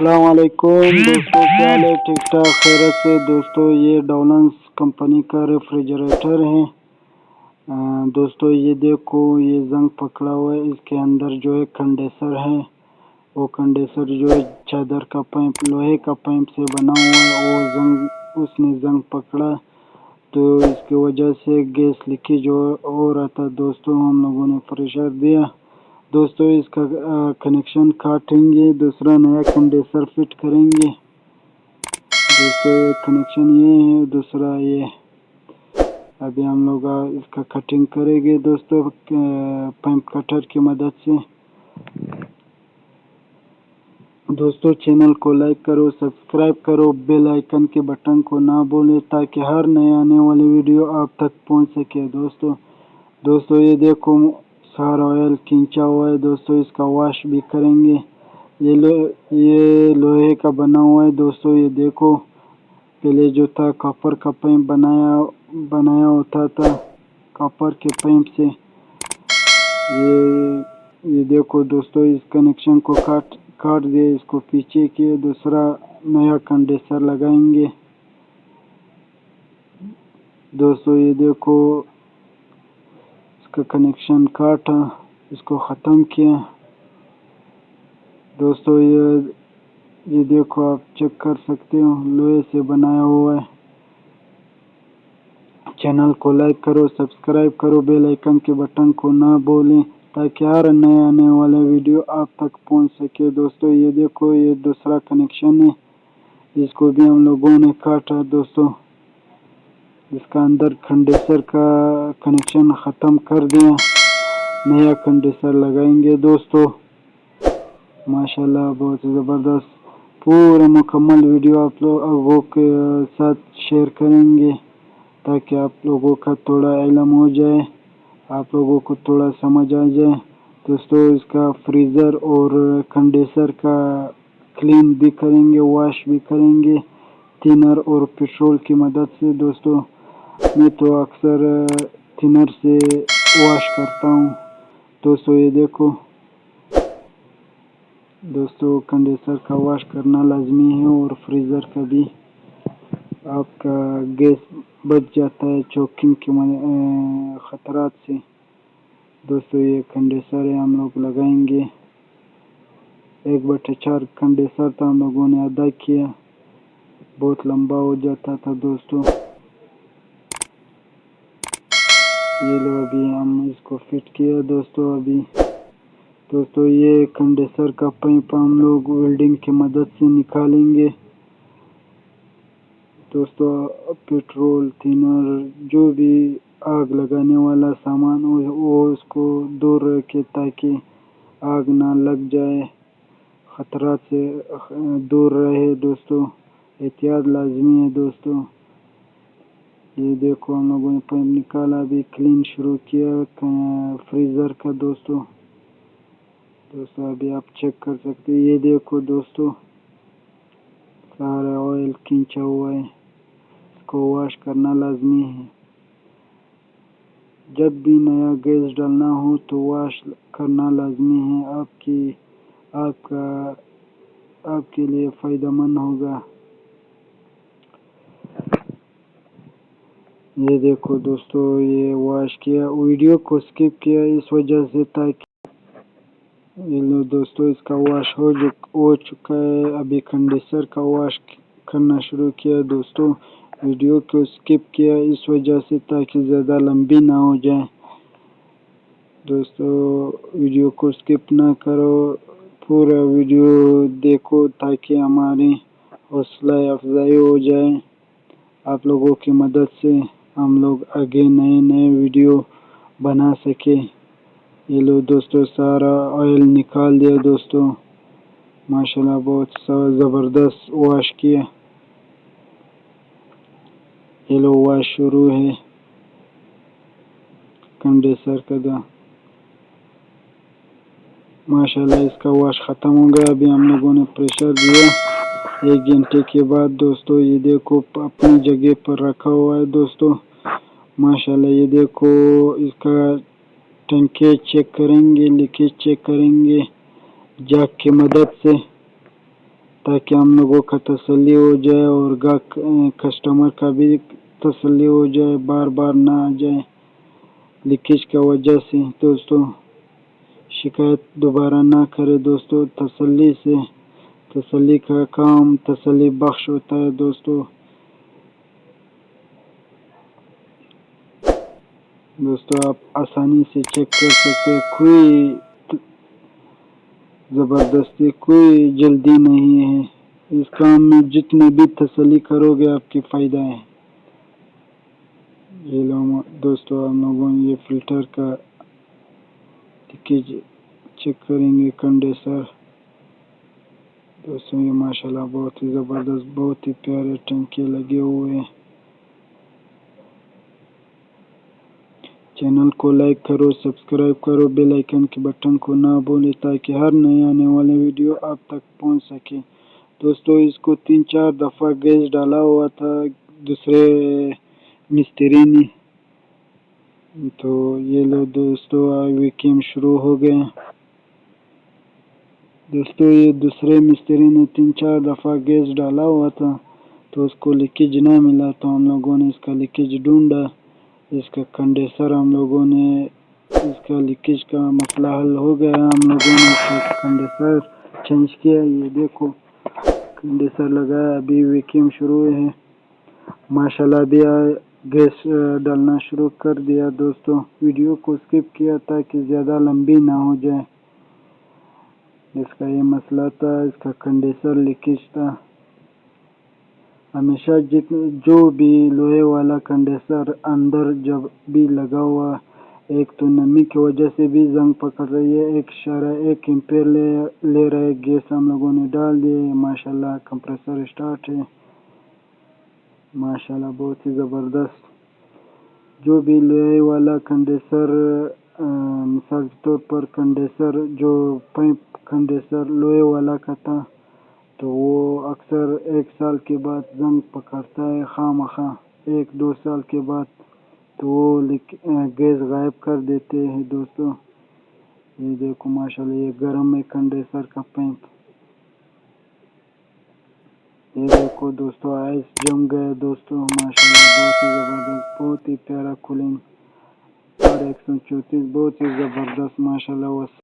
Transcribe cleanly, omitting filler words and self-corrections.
अस्सलाम वालेकुम दोस्तों, क्या हाल है? ठीक ठाक खैरियत से दोस्तों। ये डॉलन्स कंपनी का रेफ्रिजरेटर है। दोस्तों ये देखो, ये जंग पकड़ा हुआ है। इसके अंदर जो है कंडेंसर है। वो कंडेंसर जो है चादर का पाइप, लोहे का पाइप से बना हुआ है। उसने जंग पकड़ा तो इसकी वजह से गैस लीकेज हो रहा था। दोस्तों हम लोगों ने प्रेशर दिया। दोस्तों इसका कनेक्शन काटेंगे, दूसरा नया कंडेंसर फिट करेंगे। दोस्तों ये कनेक्शन ये है, दूसरा ये। अभी हम लोग इसका कटिंग करेंगे दोस्तों पाइप कटर की मदद से। दोस्तों चैनल को लाइक करो, सब्सक्राइब करो, बेल आइकन के बटन को ना भूलें ताकि हर नए आने वाली वीडियो आप तक पहुंच सके। दोस्तों ये देखो, सारा ऑयल खींचा हुआ है। दोस्तों इसका वॉश भी करेंगे। ये लोहे का बना हुआ है। दोस्तों ये देखो, पहले जो था कॉपर का पाइप बनाया होता था कॉपर के पाइप से। ये देखो दोस्तों, इस कनेक्शन को काट दिए, इसको पीछे किए, दूसरा नया कंडेंसर लगाएंगे। दोस्तों ये देखो, इसका कनेक्शन काटा, इसको ख़त्म किया। दोस्तों ये देखो, आप चेक कर सकते हो, लोहे से बनाया हुआ है। चैनल को लाइक करो, सब्सक्राइब करो, बेल आइकन के बटन को ना भूलें ताकि हर नए आने वाला वीडियो आप तक पहुंच सके। दोस्तों ये देखो, ये दूसरा कनेक्शन है, इसको भी हम लोगों ने काटा। दोस्तों इसका अंदर कंडेंसर का कनेक्शन ख़त्म कर दिया, नया कंडेंसर लगाएंगे। दोस्तों माशाल्लाह बहुत ज़बरदस्त पूरा मुकम्मल वीडियो आप लोगों के साथ शेयर करेंगे ताकि आप लोगों का थोड़ा इल्म हो जाए, आप लोगों को थोड़ा समझ आ जाए। दोस्तों इसका फ्रीज़र और कंडेंसर का क्लीन भी करेंगे, वॉश भी करेंगे थिनर और पेट्रोल की मदद से। दोस्तों मैं तो अक्सर थिनर से वॉश करता हूँ। दोस्तों ये देखो, दोस्तों कंडेंसर का वॉश करना लाजमी है और फ्रीज़र का भी। आपका गैस बच जाता है चोकिंग के ख़तरात से। दोस्तों ये कंडेंसर है, हम लोग लगाएंगे। 1/4 कंडेंसर था, हम लोगों ने आधा किया, बहुत लंबा हो जाता था। दोस्तों ये लो, अभी हम इसको फिट किया। दोस्तों ये कंडेंसर का पाइप हम लोग वेल्डिंग की मदद से निकालेंगे। दोस्तों पेट्रोल, थिनर, जो भी आग लगाने वाला सामान वो उसको दूर रखें ताकि आग ना लग जाए, ख़तरा से दूर रहे। दोस्तों एहतियात लाजमी है। दोस्तों ये देखो, हम लोगों ने पाइप निकाला, अभी क्लीन शुरू किया फ्रीज़र का। दोस्तों अभी आप चेक कर सकते हैं। ये देखो दोस्तों, सारा ऑयल खींचा हुआ है, इसको वॉश करना लाजमी है। जब भी नया गैस डालना हो तो वॉश करना लाजमी है, आपके लिए फ़ायदेमंद होगा। ये देखो दोस्तों, ये वॉश किया, वीडियो को स्किप किया इस वजह से ताकि ये लो दोस्तों, इसका वॉश हो चुका है। अभी कंडेंसर का वॉश करना शुरू किया। दोस्तों वीडियो को स्किप किया इस वजह से ताकि ज़्यादा लंबी ना हो जाए। दोस्तों वीडियो को स्किप ना करो, पूरा वीडियो देखो ताकि हमारी हौसला अफजाई हो जाए। आप लोगों की मदद से हम लोग आगे नए वीडियो बना सके। ये लो दोस्तों, सारा ऑयल निकाल दिया। दोस्तों माशाल्लाह बहुत ज़बरदस्त वॉश किया। ये लो वॉश शुरू है कंडेंसर का। माशाल्लाह इसका वॉश ख़त्म हो गया। अभी हम लोगों ने प्रेशर दिया 1 घंटे के बाद। दोस्तों ये देखो, अपनी जगह पर रखा हुआ है। दोस्तों माशाल्लाह ये देखो, इसका टंकी चेक करेंगे, लीकेज चेक करेंगे जैक की मदद से। ताकि हम लोगों का तसल्ली हो जाए और कस्टमर का भी तसल्ली हो जाए, बार बार ना आ जाए लीकेज की वजह से। दोस्तों शिकायत दोबारा ना करे दोस्तों, तसल्ली का काम तसल्ली बख्श होता है दोस्तों। आप आसानी से चेक कर सकते हैं, कोई ज़बरदस्ती कोई जल्दी नहीं है इस काम में, जितने भी तसल्ली करोगे आपकी फ़ायदा है। ये लो दोस्तों, हम लोगों ये फ़िल्टर का लीकेज चेक करेंगे, कंडेंसर। दोस्तों ये माशाल्लाह बहुत ही ज़बरदस्त, बहुत ही प्यारे टंके लगे हुए हैं। चैनल को लाइक करो, सब्सक्राइब करो, बेल आइकन के बटन को ना भूलें ताकि हर नए आने वाले वीडियो आप तक पहुंच सके। दोस्तों इसको 3-4 दफ़ा गैस डाला हुआ था दूसरे मिस्त्री ने, तो ये लो दोस्तों वैक्यूम शुरू हो गया। दोस्तों ये दूसरे मिस्त्री ने 3-4 दफ़ा गैस डाला हुआ था तो उसको लीकेज ना मिला, तो हम लोगों ने इसका लीकेज ढूंढा। इसका कंडेंसर हम लोगों ने, इसका लीकेज का मसला हल हो गया। हम लोगों ने इसका कंडेंसर चेंज किया। ये देखो कंडेंसर लगाया, अभी वैक्यूम शुरू है माशाल्लाह। अभी गैस डालना शुरू कर दिया। दोस्तों वीडियो को स्किप किया ताकि ज़्यादा लंबी ना हो जाए। इसका ये मसला था, इसका कंडेंसर लीकेज था। हमेशा जो भी लोहे वाला कंडेंसर अंदर जब भी लगा हुआ, एक तो नमी की वजह से भी जंग पकड़ रही है, एक एम्पेयर ले रहे गैस हम लोगों ने डाल दिए। माशाल्लाह कंप्रेसर स्टार्ट है, माशाल्लाह बहुत ही ज़बरदस्त। जो भी लोहे वाला कंडेंसर, मिसाल के तौर पर कंडेंसर जो पाइप कंडेंसर लोहे वाला का था, तो वो अक्सर 1 साल के बाद जंग पकड़ता है खामखा, 1-2 साल के बाद तो वो गैस गायब कर देते हैं। दोस्तों ये देखो माशाल्लाह, ये गर्म है कंडेंसर का पाइप। ये देखो दोस्तों आइस जम गया दोस्तों, माशाल्लाह बहुत ही ज़बरदस्त, बहुत ही प्यारा कूलिंग। और 134 बहुत ही ज़बरदस्त माशाल्लाह।